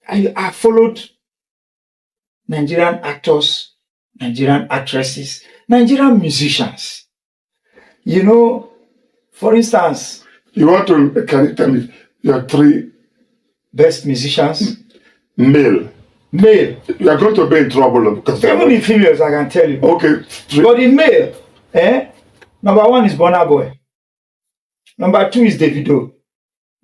I followed Nigerian actors, Nigerian actresses, Nigerian musicians. You know, for instance, can you tell me your three best musicians? Male. You are going to be in trouble because even in females, I can tell you. Okay. But in male, number 1 is Burna Boy. Number 2 is Davido.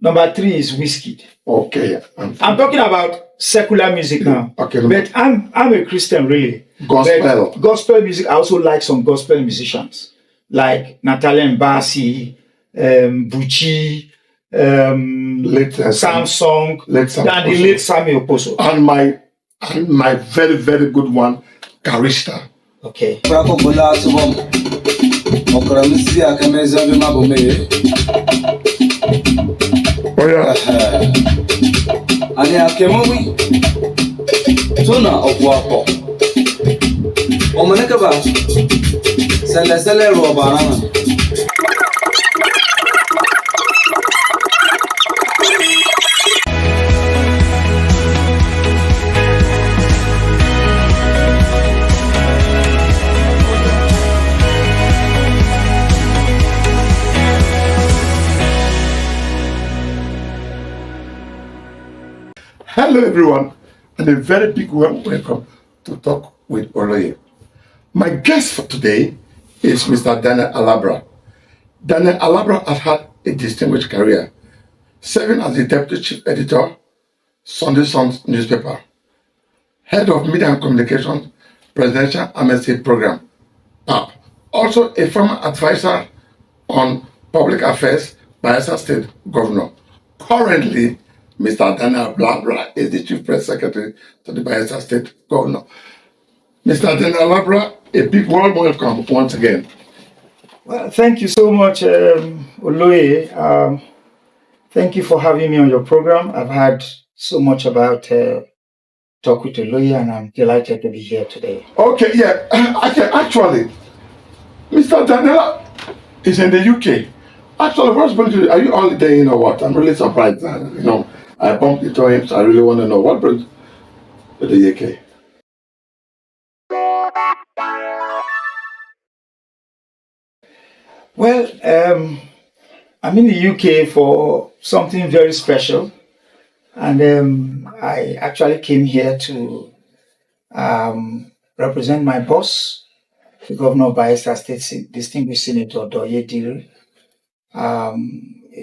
Number 3 is Wizkid. Okay. I'm talking about secular music now. Okay. But I'm a Christian, really. Gospel. But gospel music, I also like some gospel musicians like Natalia Mbasi, Buchi, Samsung, and the late Samuel Oposo. And my very, very good one, Karista. Okay. Oh yeah. Ani akemowi tuna okwapo omaneka ba sele ro barana. Hello everyone, and a very big welcome to Talk with Oloye. My guest for today is Mr. Daniel Alabrah. Daniel Alabrah has had a distinguished career, serving as the Deputy Chief Editor, Sunday Sun's newspaper, Head of Media and Communications, Presidential Amnesty Program, PAP. Also a former advisor on public affairs, Bayelsa State Governor. Currently, Mr. Daniel Alabrah is the Chief Press Secretary to the Bayelsa State Governor. Mr. Daniel Alabrah, a big warm welcome once again. Well, thank you so much, Oloye. Thank you for having me on your program. I've heard so much about Talk with Oloye, and I'm delighted to be here today. Okay, yeah. Actually, Mr. Daniel is in the UK. Actually, what's going to, are you holidaying or what? I'm really surprised. I bumped into him, so I really want to know what brings to the UK. Well, I'm in the UK for something very special, and I actually came here to represent my boss, the Governor of Bayelsa State, distinguished Senator Doye Diri. A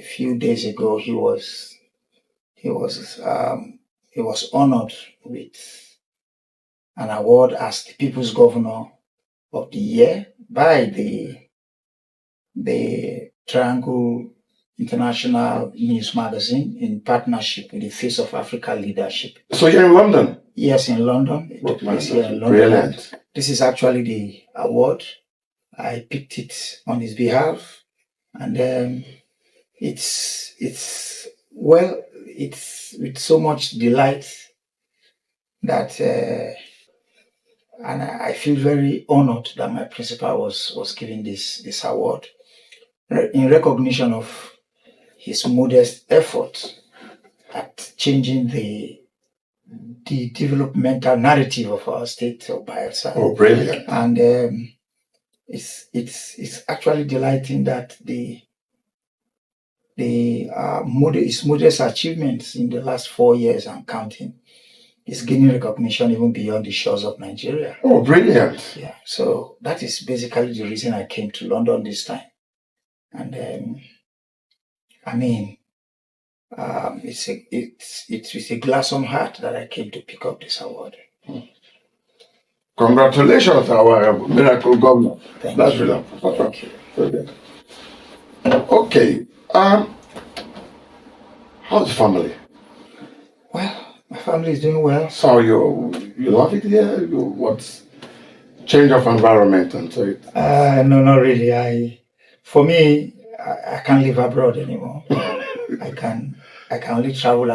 few days ago, he was honored with an award as the People's Governor of the Year by the Triangle International News Magazine in partnership with the Face of Africa Leadership. So you're in London? Yes, in London. It took place here in London. Brilliant. This is actually the award. I picked it on his behalf, and it's with so much delight that and I feel very honored that my principal was given this award in recognition of his modest effort at changing the developmental narrative of our state of Bayelsa. Oh, brilliant! And it's actually delighting that his modest achievements in the last 4 years and counting is gaining recognition even beyond the shores of Nigeria. Oh, brilliant! Yeah, so that is basically the reason I came to London this time. And it's with a gladsome heart that I came to pick up this award. Congratulations, our miracle governor. Thank you. Thank you. Brilliant. Okay. How's the family? Well, my family is doing well. So you love it here? What's change of environment and so it? No, not really. For me, I can't live abroad anymore. I can only travel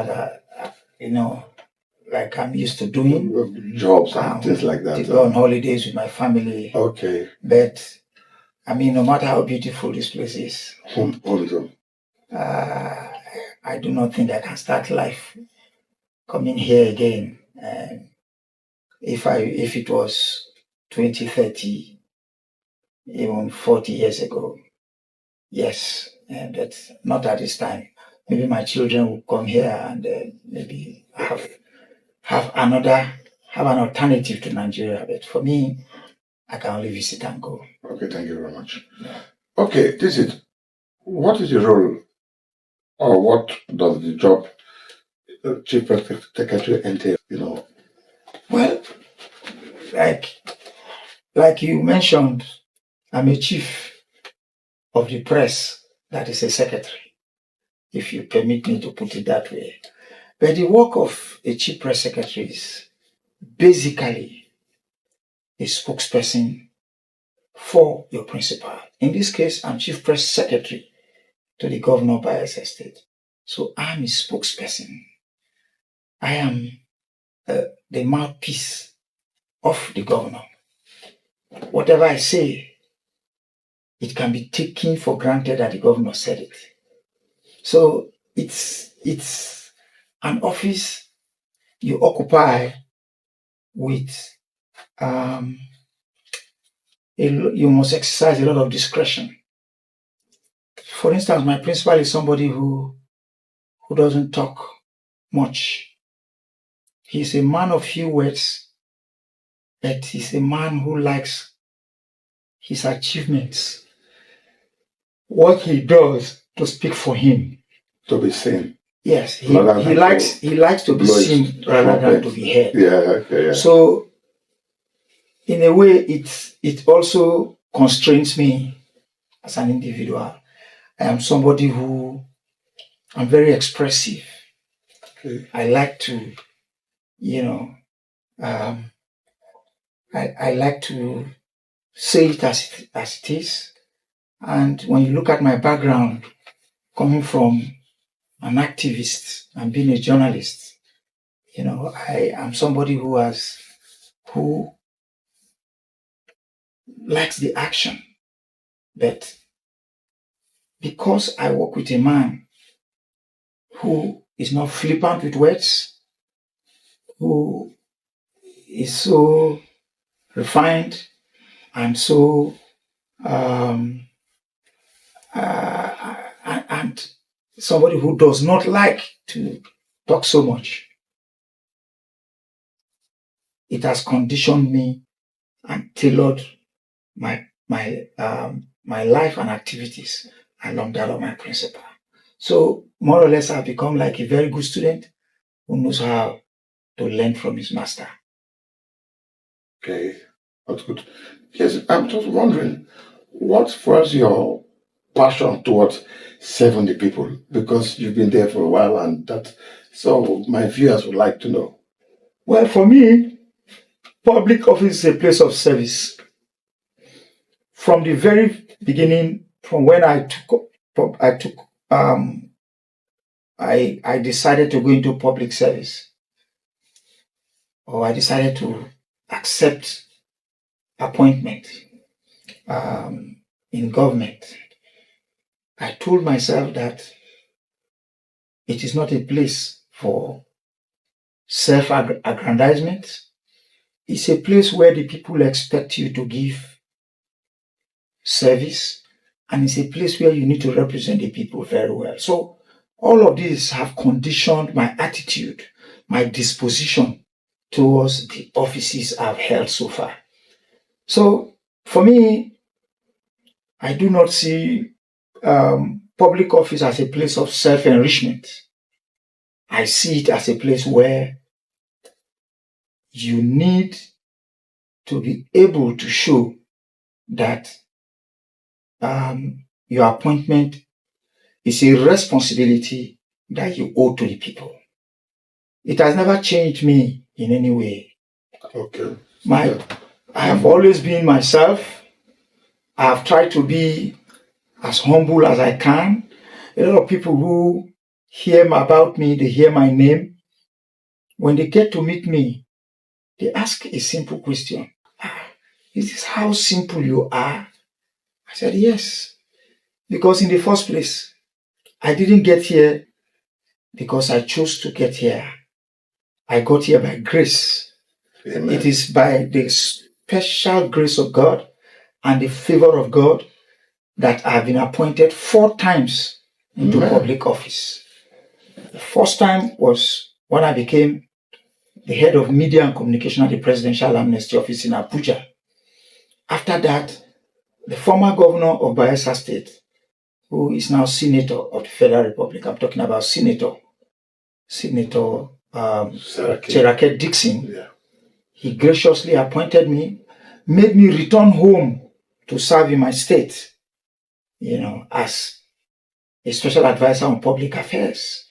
like I'm used to doing. Jobs and things like that. To go on holidays with my family. Okay. But no matter how beautiful this place is, Home. I do not think I can start life coming here again. If it was 20, 30, even 40 years ago, yes, but not at this time. Maybe my children will come here and maybe have an alternative to Nigeria. But for me, I can only visit and go. Okay, thank you very much. Okay, what is the role or what does the job chief press secretary entail? Well, like you mentioned, I'm a chief of the press, that is a secretary, if you permit me to put it that way. But the work of a chief press secretary is basically a spokesperson for your principal. In this case, I'm chief press secretary to the governor of Bayelsa State. So I'm a spokesperson. I am the mouthpiece of the governor. Whatever I say, it can be taken for granted that the governor said it. So it's an office you occupy with you must exercise a lot of discretion. For instance, my principal is somebody who doesn't talk much. He's a man of few words, but he's a man who likes his achievements, what he does, to speak for him. To be seen. Yes, he likes to be seen rather than to be heard. Yeah. So, in a way, it also constrains me as an individual. I am somebody I'm very expressive. Okay. I like to, I like to say it as it is. And when you look at my background, coming from an activist and being a journalist, I am somebody who likes the action. But because I work with a man who is not flippant with words, who is so refined and so and somebody who does not like to talk so much, it has conditioned me and tailored my life and activities along that of my principal. So more or less, I've become like a very good student who knows how to learn from his master. Okay, that's good. Yes, I'm just wondering, what was your passion towards serving the people? Because you've been there for a while, and so my viewers would like to know. Well, for me, public office is a place of service. From the very beginning, from when I decided to go into public service, or I decided to accept appointment in government, I told myself that it is not a place for self-aggrandizement. It's a place where the people expect you to give service, and it's a place where you need to represent the people very well. So all of these have conditioned my attitude, my disposition towards the offices I've held so far. So for me, I do not see public office as a place of self-enrichment. I see it as a place where you need to be able to show that your appointment is a responsibility that you owe to the people. It has never changed me in any way. Okay. I have always been myself. I have tried to be as humble as I can. A lot of people who hear about me, they hear my name. When they get to meet me, they ask a simple question. Is this how simple you are? I said, yes. Because in the first place, I didn't get here because I chose to get here. I got here by grace. Amen. It is by the special grace of God and the favor of God that I have been appointed 4 times into public office. The first time was when I became the head of media and communication at the Presidential Amnesty Office in Abuja. After that, the former governor of Bayelsa State, who is now Senator of the Federal Republic, I'm talking about Senator Cherake Dixon, he graciously appointed me, made me return home to serve in my state, as a special advisor on public affairs.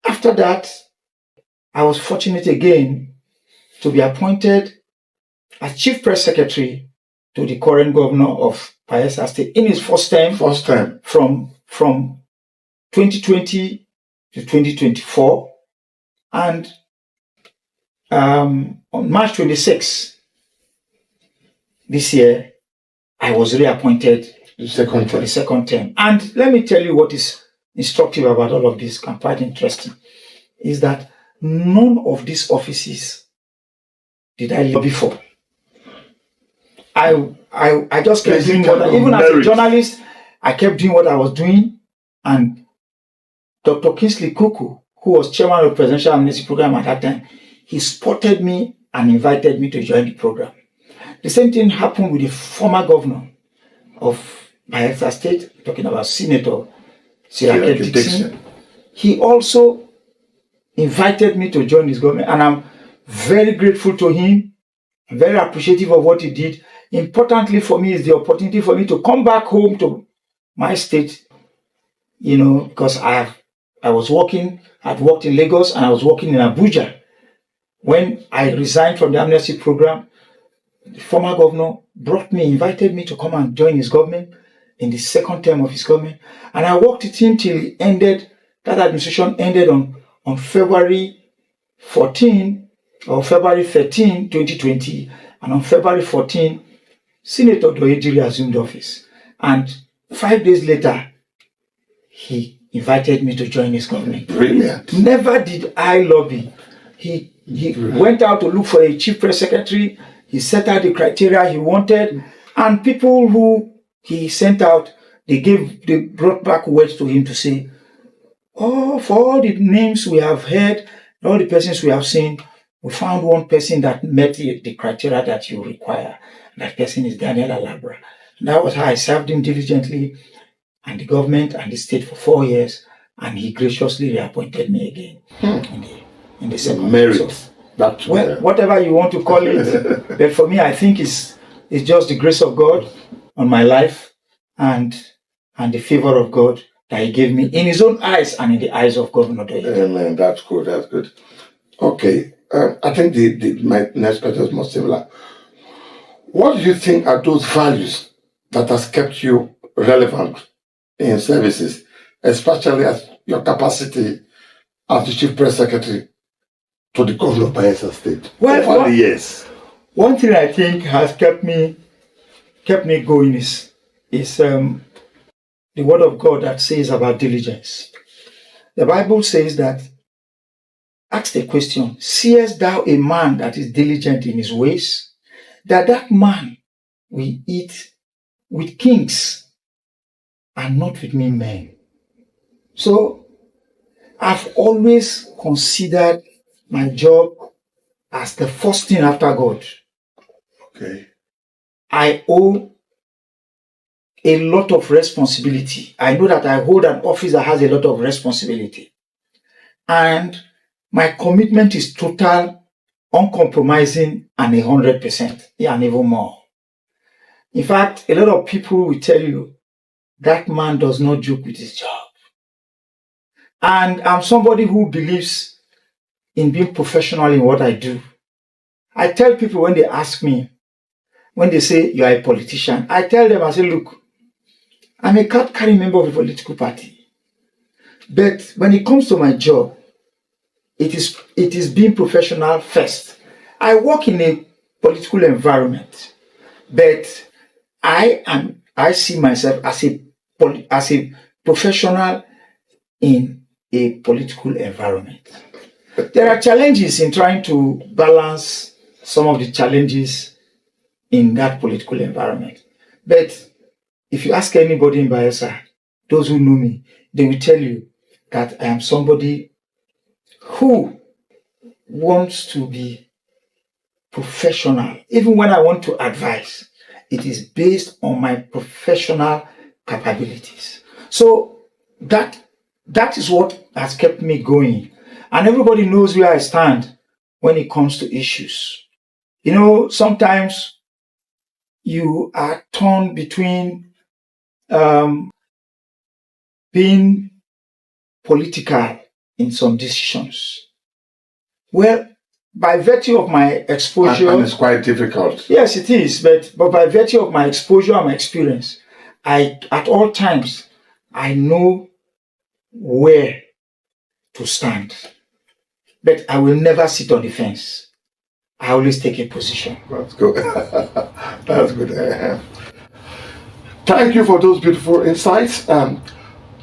After that, I was fortunate again to be appointed as Chief Press Secretary to the current governor of Bayelsa State in his first term. From 2020 to 2024. And on March 26 this year, I was reappointed for the second term. And let me tell you what is instructive about all of this, and quite interesting, is that none of these offices did I lobby for. I just kept doing even as a journalist, I kept doing what I was doing. And Dr. Kingsley Kuku, who was chairman of the Presidential Amnesty Program at that time, he spotted me and invited me to join the program. The same thing happened with the former governor of Bayelsa State, talking about Senator Cherake Dixon. He also invited me to join his government, and I'm very grateful to him, very appreciative of what he did. Importantly for me is the opportunity for me to come back home to my state, because I'd worked in Lagos and I was working in Abuja. When I resigned from the amnesty program, the former governor invited me to come and join his government in the second term of his government. And I worked with him till he ended. That administration ended on February 14 or February 13, 2020. And on February 14, Senator Doyejiri assumed office. And 5 days later, he invited me to join his government. Brilliant. Never did I lobby. He went out to look for a chief press secretary. He set out the criteria he wanted, and people who he sent out, they brought back words to him to say, "Oh, for all the names we have heard, all the persons we have seen, we found one person that met the criteria that you require. That person is Daniel Alabrah." And that was how I served him diligently, and the government and the state for 4 years, and he graciously reappointed me again in the second merit. Whatever you want to call it, but for me, I think it's just the grace of God on my life and the favor of God that He gave me in His own eyes and in the eyes of Governor Doyle. Amen. That's good. That's good. Okay. I think my next question is more similar. What do you think are those values that has kept you relevant in services, especially as your capacity as the Chief Press Secretary to the governor of Bayelsa State over the years? One thing I think has kept me going is the word of God that says about diligence. The Bible says that, ask the question, seest thou a man that is diligent in his ways, that man will eat with kings and not with mean men. So I've always considered my job as the first thing after God. Okay. I owe a lot of responsibility. I know that I hold an office that has a lot of responsibility. And my commitment is total, uncompromising, and 100%, and even more. In fact, a lot of people will tell you that man does not joke with his job. And I'm somebody who believes in being professional in what I do. I tell people when they ask me, when they say you are a politician, I tell them, I say, look, I'm a card-carrying member of a political party. But when it comes to my job, it is being professional first. I work in a political environment, but I see myself as a professional in a political environment. there are challenges in trying to balance some of the challenges in that political environment. But if you ask anybody in Bayelsa, those who know me, they will tell you that I am somebody who wants to be professional. Even when I want to advise, it is based on my professional capabilities. So that is what has kept me going. And everybody knows where I stand when it comes to issues. You know, sometimes you are torn between being political in some decisions. Well, by virtue of my exposure... And it's quite difficult. Yes, it is. But by virtue of my exposure and my experience, at all times, I know where to stand. But I will never sit on the fence. I always take a position. That's good. That's good. Thank you for those beautiful insights.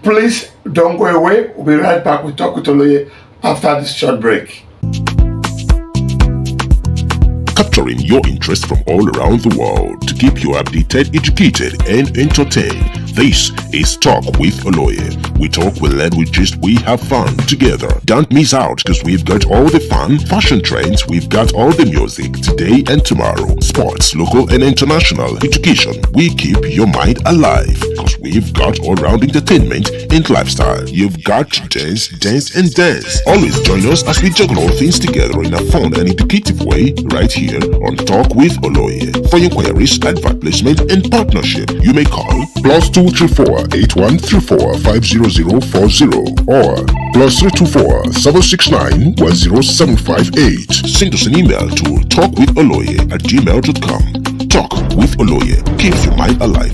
Please don't go away. We'll be right back with Talk with Oloye after this short break. Capturing your interest from all around the world to keep you updated, educated, and entertained. This is Talk with Oloye. We talk, we learn, we gist, we have fun together. Don't miss out because we've got all the fun, fashion trends, we've got all the music today and tomorrow. Sports, local and international, education. We keep your mind alive because we've got all-round entertainment and lifestyle. You've got to dance, dance, and dance. Always join us as we juggle all things together in a fun and educative way right here on Talk with Oloye. For inquiries, advert placement, and partnership, you may call +234 8134 50040 or +324 769 10758. Send us an email to talkwitholoye@gmail.com. Talk with Oloye keeps your mind alive.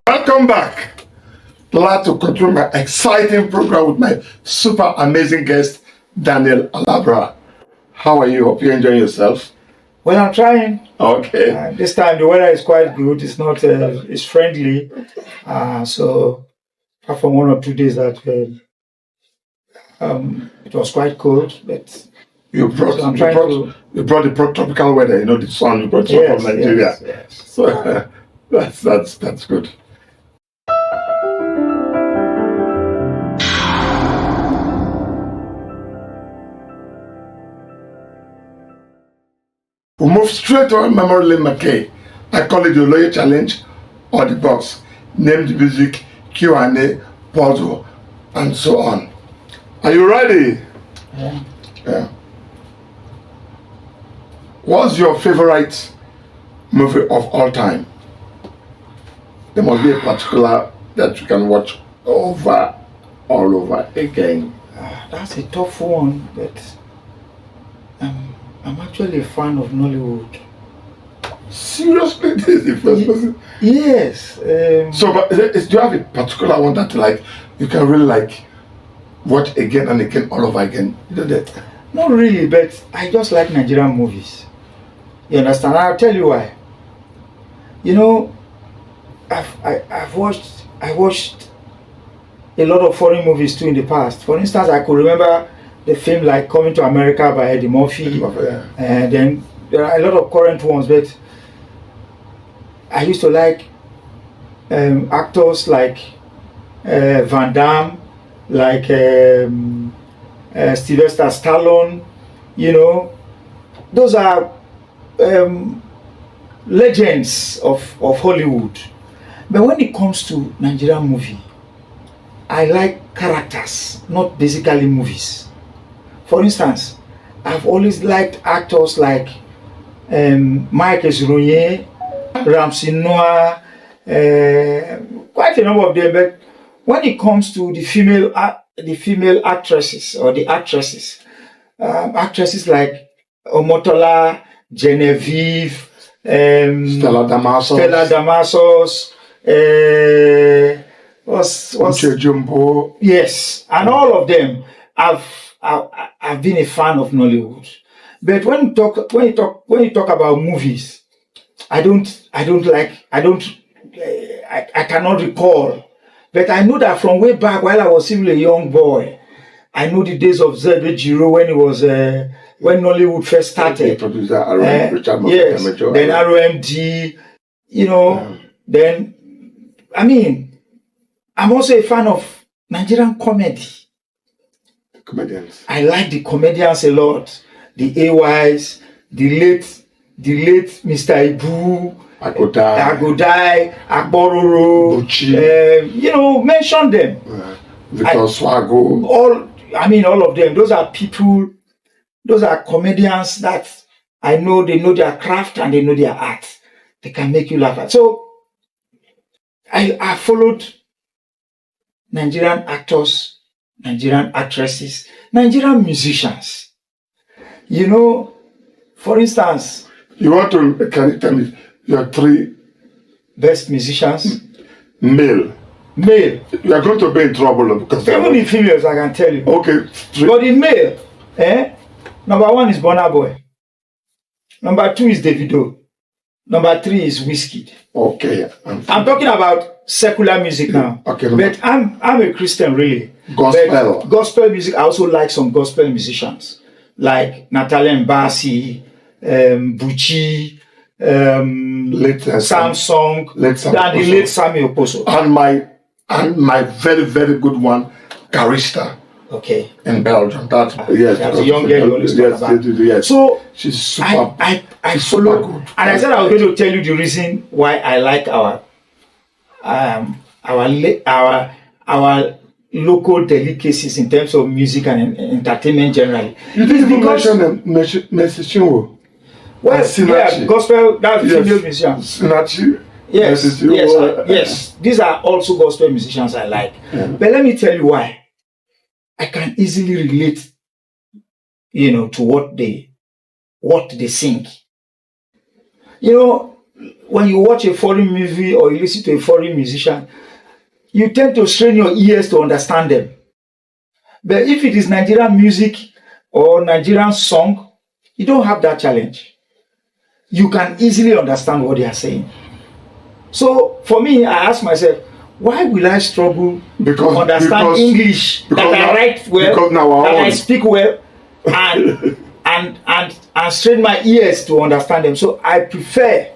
Welcome back. Glad to continue my exciting program with my super amazing guest, Daniel Alabrah. How are you? Hope you're enjoying yourself. Well, I'm trying. Okay. This time the weather is quite good. It's not. It's friendly. So apart from 1 or 2 days that it was quite cold, but You brought the tropical weather. You know, the sun. You brought some from Nigeria. Yes. So that's good. We move straight to our memory lane McKay. I call it the Oloye Challenge or the box. Name the music, Q&A, puzzle, and so on. Are you ready? Yeah. What's your favorite movie of all time? There must be a particular that you can watch all over again. That's a tough one, but I'm actually a fan of Nollywood. Seriously, this is the first person. Yes. So, but do you have a particular one that you can really watch again and again, all over again? You know that? Not really, but I just like Nigerian movies. You understand? I'll tell you why. You know, I watched a lot of foreign movies too in the past. For instance, I could remember the film like Coming to America by Eddie Murphy, and then there are a lot of current ones. But I used to like actors like Van Damme, like Sylvester Stallone. You know, those are legends of Hollywood. But when it comes to Nigerian movie, I like characters, not basically movies. For instance, I've always liked actors like Mike Ezronye, Ramsey Noah, quite a number of them. But when it comes to the female actresses or the actresses like Omotola, Genevieve, Stella Damasos, Uche Jumbo. Yes, and all of them. I've been a fan of Nollywood, but when you talk about movies, I cannot recall. But I know that from way back while I was still a young boy, I know the days of Zebe Jiro when it was when Nollywood first started. Producer Richard yes, then ROMD, then I mean, I'm also a fan of Nigerian comedy. Comedians. I like the comedians a lot. The AYs, the late Mr. Ibu, Agodai, Akbororo, Buchi. Mention them. Victor Swago. All of them. Those are people, those are comedians that I know they know their craft and they know their art. They can make you laugh. So I followed Nigerian actors, Nigerian actresses, Nigerian musicians. For instance, can you tell me your 3 best musicians? Male. You are going to be in trouble because even in females, I can tell you. Okay. 3. But in male, number 1 is Burna Boy. Number 2 is Davido. Number 3 is Wizkid. Okay. I'm talking about secular music now. Okay. But I'm a Christian, really. Gospel. But gospel music, I also like some gospel musicians like Natalia Mbasi, Buchi, Samsung, and the late Samuel Oposo. And my very, very good one, Carista. Okay. In Belgium. That's a young girl you always talk about. Yes. So she's super. I follow good. And I said I was going to tell you the reason why I like our local delicacies in terms of music and entertainment generally. You didn't even mention Messi. Well, gospel, that's female musicians. Sinachi. Yes. These are also gospel musicians I like. Yeah. But let me tell you why. I can easily relate, to what they sing. When you watch a foreign movie or you listen to a foreign musician, you tend to strain your ears to understand them. But if it is Nigerian music or Nigerian song, you don't have that challenge. You can easily understand what they are saying. So for me, I ask myself, why will I struggle to understand English that I write well, that I speak well, and strain my ears to understand them? So I prefer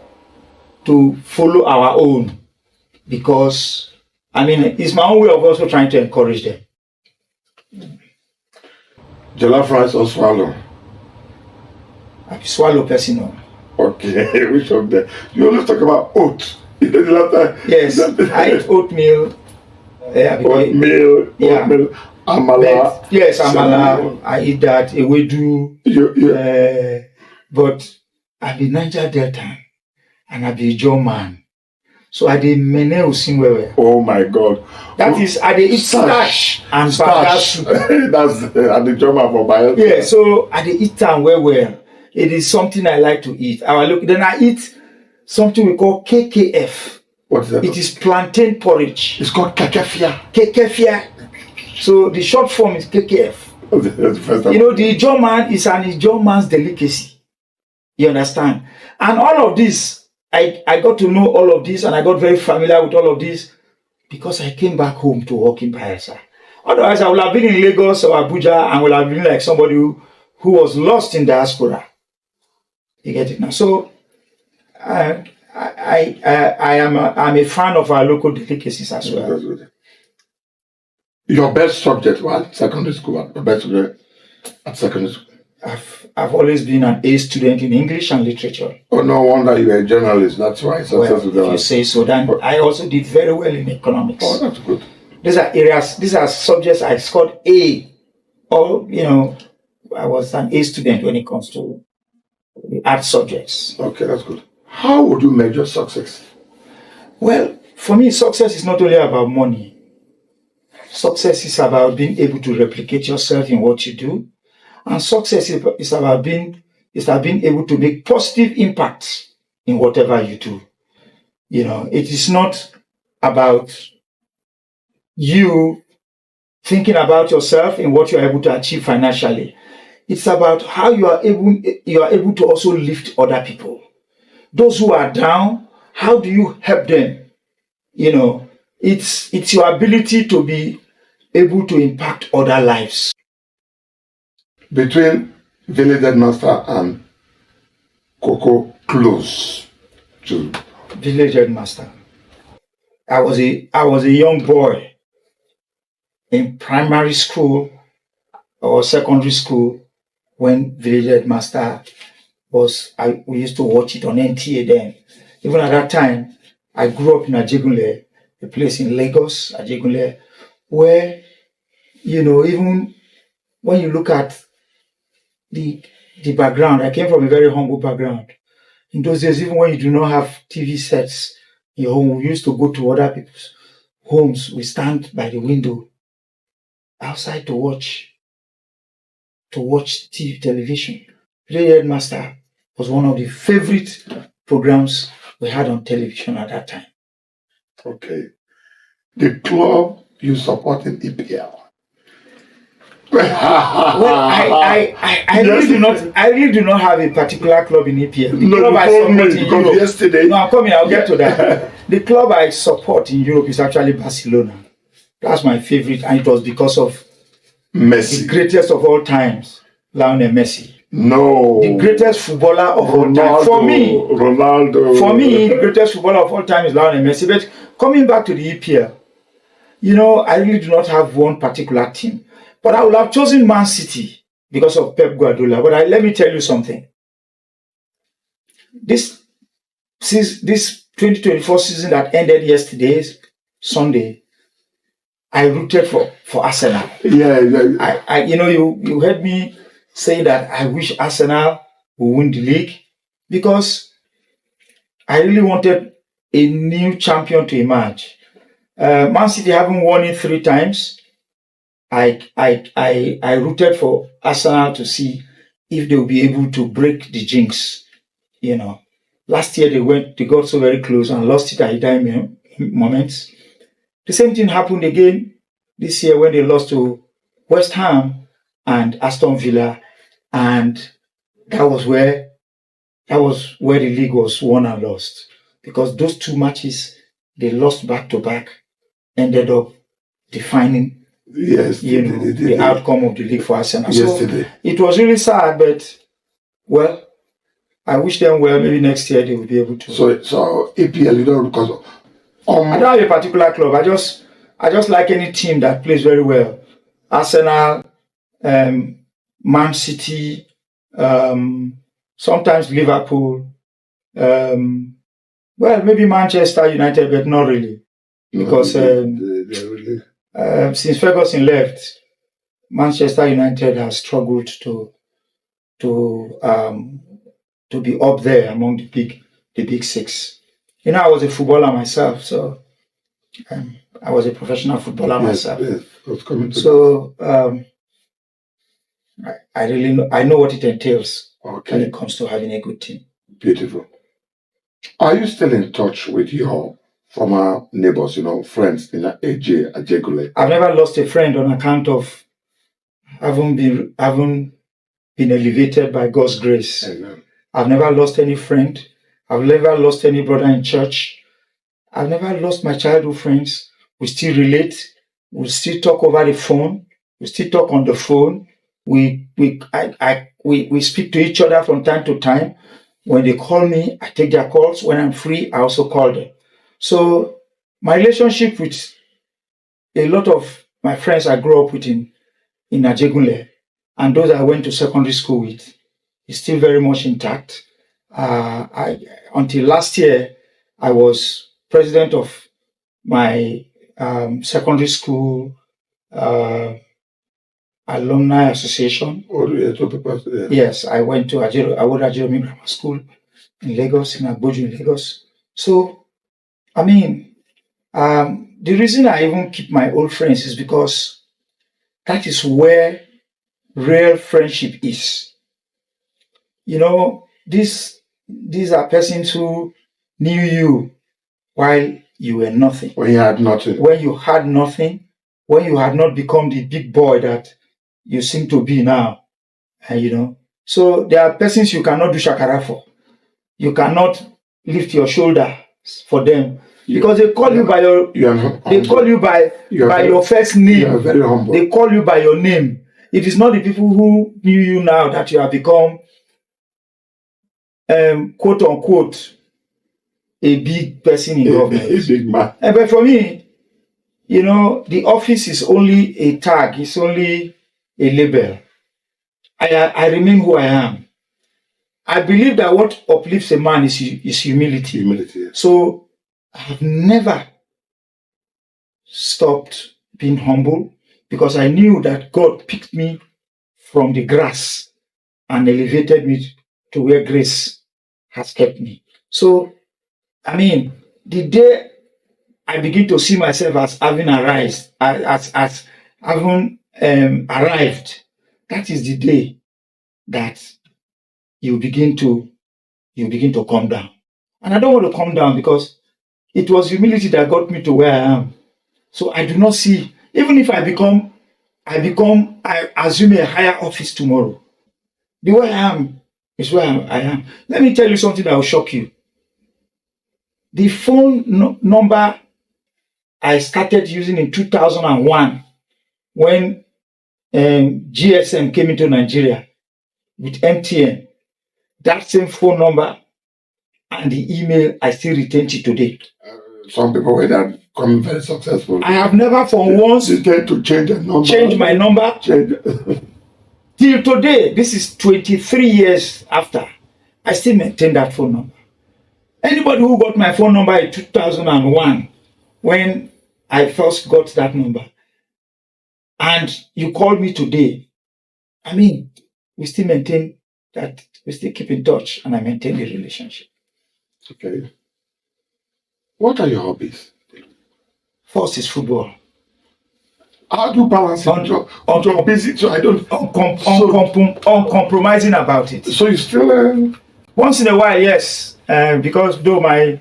to follow our own because, it's my own way of also trying to encourage them. Jollof rice or swallow? I swallow personal. Okay, which of them? You always talk about oat. Yes, I eat oatmeal. Oatmeal, amala. Yes, amala. I eat that. Ewedu. But I be Niger Delta and I be Joe man. So I dey mene osinwewe. Oh my God. That is, I dey eat starch and starch. That's I the Joe man for Bayelsa. Yeah, so I dey eat them well. It is something I like to eat. Then I eat something we call KKF. What is that? It is plantain porridge. It's called kakefia. Kakefia. So the short form is KKF. That's the first time. The Ijaw man is an Ijaw man's delicacy. You understand? And all of this, I got to know all of this and I got very familiar with all of this because I came back home to work in Bayelsa. Otherwise, I would have been in Lagos or Abuja and would have been like somebody who was lost in diaspora. You get it now? So, I'm a fan of our local delicacies as well. That's good. Your best subject while secondary school, the best subject at secondary school? I've always been an A student in English and literature. Oh, no wonder you were a journalist. That's why. Well, if you say so, then I also did very well in economics. Oh, that's good. These are subjects I scored A. Or, I was an A student when it comes to the art subjects. Okay, that's good. How would you measure success? Well, for me, success is not only about money. Success is about being able to replicate yourself in what you do. And success is about being able to make positive impacts in whatever you do. It is not about you thinking about yourself and what you're able to achieve financially. It's about how you are able to also lift other people. Those who are down, how do you help them? You know, it's your ability to be able to impact other lives. Between Village Headmaster and Coco close to Village headmaster. I was a young boy in primary school or secondary school when Village Headmaster we used to watch it on NTA then. Even at that time, I grew up in Ajegunle, a place in Lagos, Ajegunle, where, even when you look at the background, I came from a very humble background. In those days, even when you do not have TV sets in your home, we used to go to other people's homes. We stand by the window outside to watch television. Village Headmaster was one of the favorite programs we had on television at that time. okay. The club you support in EPL. Well, I really do not have a particular club in EPL. The club I support in Europe. Yesterday. No, I'm coming. I'll get to that. The club I support in Europe is actually Barcelona. That's my favorite, and it was because of Messi. the greatest of all times, Lionel Messi. No. The greatest footballer of all time. For me, the greatest footballer of all time is Lionel Messi. But coming back to the EPL, I really do not have one particular team. But I would have chosen Man City because of Pep Guardiola. But let me tell you something. This 2024 season that ended yesterday, Sunday, I rooted for Arsenal. Yeah. You heard me say that I wish Arsenal would win the league because I really wanted a new champion to emerge. Man City having won it 3 times. I rooted for Arsenal to see if they will be able to break the jinx. Last year they got so very close and lost it at dying moments. The same thing happened again this year when they lost to West Ham and Aston Villa, and that was where the league was won and lost, because those 2 matches they lost back to back ended up defining the outcome of the league for Arsenal. Yesterday. So it was really sad, but well, I wish them well. Maybe next year they will be able to. So EPL, you don't, because I don't have a particular club. I just like any team that plays very well. Arsenal, Man City, sometimes Liverpool, maybe Manchester United, but not really, because since Ferguson left, Manchester United has struggled to be up there among the big 6. I was a footballer myself, so I was a professional footballer myself. Yes, I was coming to so I really know what it entails when it comes to having a good team. Beautiful. Are you still in touch with your former neighbors, friends in Ajegunle? I've never lost a friend on account of having been elevated by God's grace. Amen. I've never lost any friend. I've never lost any brother in church. I've never lost my childhood friends. We still relate. We still talk over the phone. We still talk on the phone. We speak to each other from time to time. When they call me, I take their calls. When I'm free, I also call them. So my relationship with a lot of my friends I grew up with in Ajegunle and those I went to secondary school with is still very much intact. Until last year, I was president of my secondary school alumni association. Yes, I went to Ajeromi Grammar School in Lagos, in Agboju in Lagos. So, the reason I even keep my old friends is because that is where real friendship is. These are persons who knew you while you were nothing. When you had nothing. When you had nothing, when you had not become the big boy that you seem to be now. So there are persons you cannot do shakara for. You cannot lift your shoulder for them because they call you by your your first name. You are very humble. They call you by your name. It is not the people who knew you now that you have become quote unquote a big person in government. A big man. But for me, the office is only a tag, it's only a label. I remain who I am. I believe that what uplifts a man is humility. Humility. Yes. So I have never stopped being humble because I knew that God picked me from the grass and elevated me to where grace has kept me. So, the day I begin to see myself as having arrived, as having arrived, that is the day that you begin to come down. And I don't want to come down because it was humility that got me to where I am. So I do not see, even if I assume a higher office tomorrow, the way I am is where I am. Let me tell you something that will shock you. The phone number I started using in 2001 when GSM came into Nigeria with MTN, that same phone number and the email I still retain till today. Some people were not becoming very successful. I have never for once they tend to change the number. Change my number. Till today, this is 23 years after, I still maintain that phone number. Anybody who got my phone number in 2001, when I first got that number, and you call me today, we still maintain that, we still keep in touch, and I maintain the relationship. Okay. What are your hobbies? First is football. How do you balance it? You're busy, so I don't... Uncompromising about it. So you still... Once in a while, yes. Because though my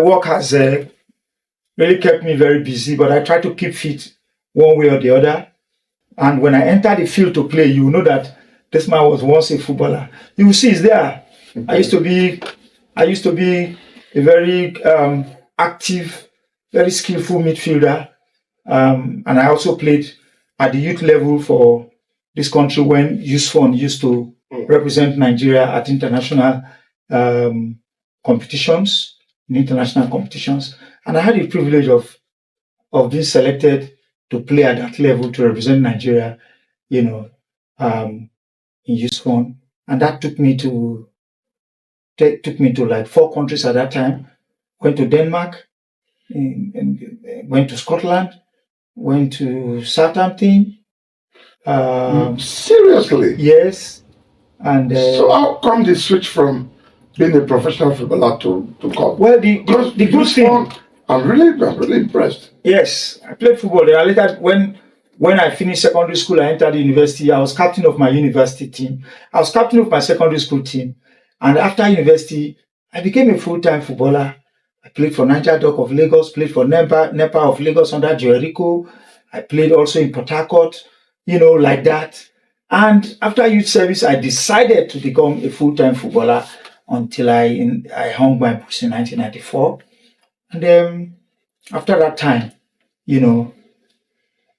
work has really kept me very busy, but I try to keep fit one way or the other. And when I enter the field to play, you know that this man was once a footballer. You will see it's there. Okay. I used to be a very active, very skillful midfielder. And I also played at the youth level for this country when Youth Fund used to represent Nigeria at international competitions, in international competitions. And I had the privilege of being selected to play at that level to represent Nigeria, in Youth Fund. And that took me to like 4 countries at that time. Went to Denmark, went to Scotland, went to Southampton. Seriously? Yes. And so how come the switch from being a professional footballer to golf? Well, the good thing, I'm really impressed. Yes, I played football. Then later, when I finished secondary school, I entered the university. I was captain of my university team. I was captain of my secondary school team. And after university, I became a full-time footballer. I played for Niger Dock of Lagos, played for NEPA of Lagos under Jericho. I played also in Port Harcourt, like that. And after youth service, I decided to become a full-time footballer until I hung my boots in 1994. And then after that time,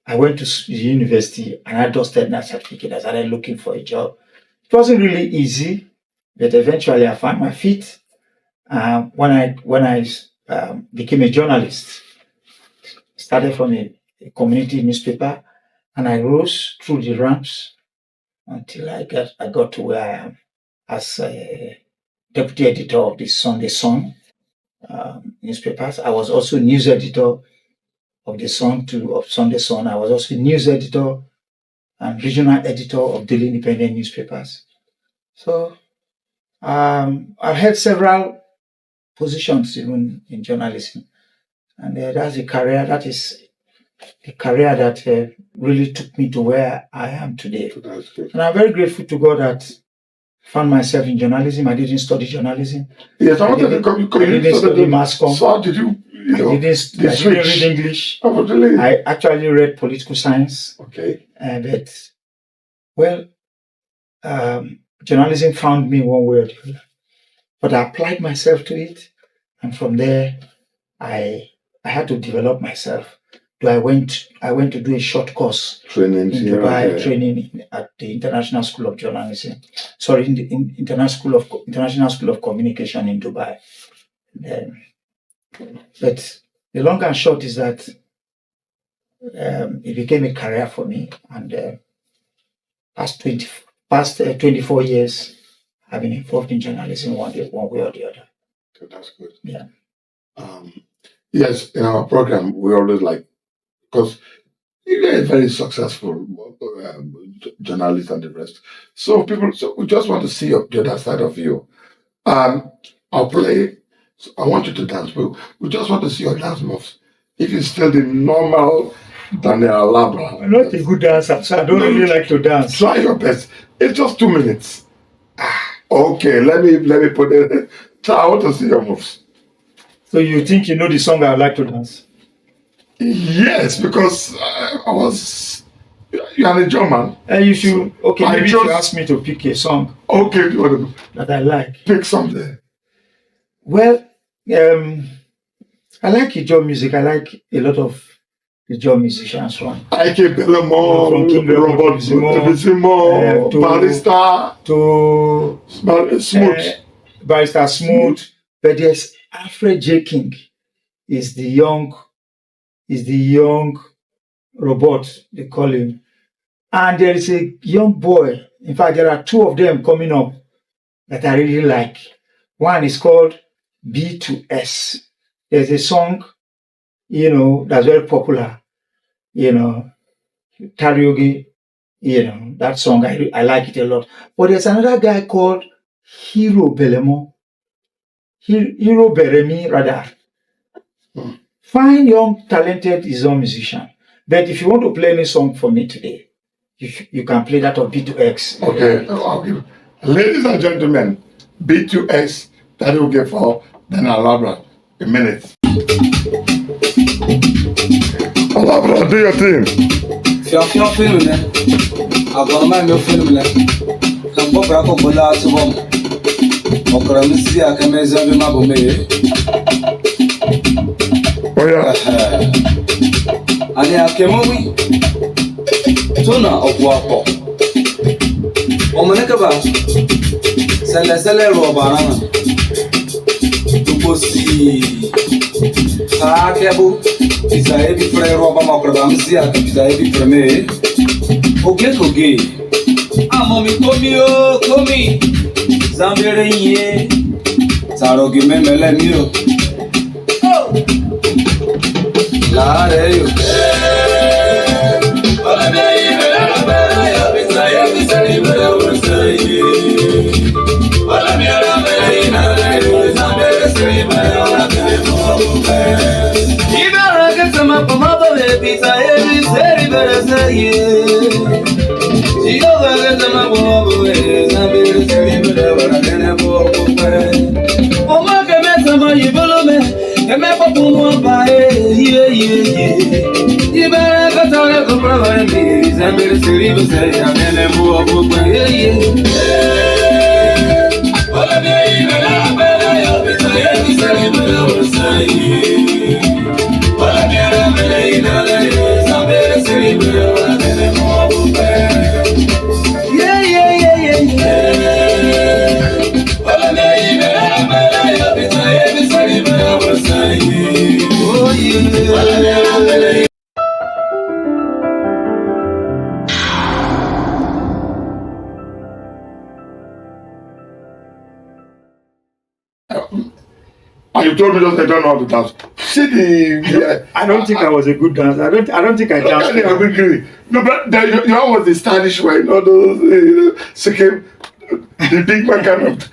I went to the university and I dusted that certificate. I started looking for a job. It wasn't really easy, but eventually I found my feet. When I became a journalist, started from a community newspaper, and I rose through the ranks until I got to where I am as a deputy editor of the Sunday Sun newspapers. I was also news editor of the Sunday Sun. I was also news editor and regional editor of daily independent newspapers. So I've had several positions even in journalism, and that's a career that is a career that really took me to where I am today. And I'm very grateful to God that found myself in journalism. I didn't study journalism. Yes, I wanted to I didn't study mass comm. So how did you, I didn't read English. Oh, really? I actually read political science. Okay. Journalism found me one way or the other. But I applied myself to it, and from there, I had to develop myself. I went to do a short course Training in Dubai, training at the International School of Journalism. Sorry, in the International School of Communication in Dubai. But the long and short is that it became a career for me, and past 24 years, I've been involved in journalism one way or the other. So that's good. Yeah. Yes, in our program, we always because you're a very successful journalist and the rest. So we just want to see the other side of you. I'll play. So I want you to dance. We just want to see your dance moves. If you still the normal Daniel Alabrah. I'm not a good dancer, so I don't really like to dance. Try your best. It's just 2 minutes. Okay, let me put it. So I want to see your moves. So you think you know the song I would like to dance? Yes, because you're a German. You should. Okay, maybe you ask me to pick a song. Okay, that I like. Pick something. Well, I like Ijaw music. I like a lot of Ijaw musicians from. Ike Belemo, from King Robert Bizimo, Barrister, to Smooth. Barrister Smooth. But there's Alfred J. King. Is the young robot, they call him. And there is a young boy. In fact, there are 2 of them coming up that I really like. One is called B2S. There's a song, that's very popular, karaoke, that song, I like it a lot. But there's another guy called Hero Beremi, rather. Fine, young, talented Ijaw musician. But if you want to play any song for me today, you can play that of B2X. Okay, I'll give. Ladies and gentlemen, B2X, that will get for Daniel Alabrah. A minute. Alabrah, do your thing. Fion film ne. Agora meu film ne. Campo pra cocola subom. Okra misi akameza bima bombe. Oh yeah. Ani akemowi. Tuna okwapo. Omaneka ba. Sele robarana. Tuposi. Akebo. Isaebi pre roba makra misi akabisaebi preme. Oge. Amomi komi. Zambere ye. Sarogi memele mio. Lareyo. You told me just I don't know how to dance. See the. I don't think I was a good dancer. I don't think I danced. I agree. No, but you know what the stylish way, those second, the big man kind of,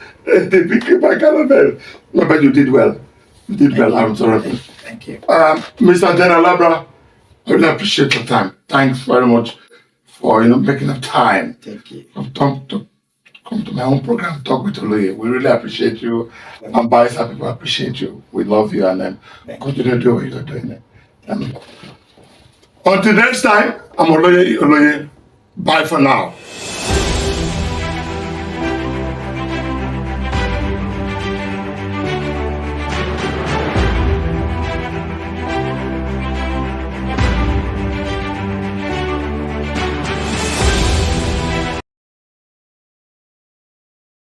No, but you did well. I'm sorry. Thank you. Mr. Daniel Alabrah, I really appreciate your time. Thanks very much for making the time. Thank you. To come come to my own program, Talk with Oloye. We really appreciate you. And Bayelsa people appreciate you. We love you, and then continue to do what you're doing. Until next time, I'm Oloye. Bye for now.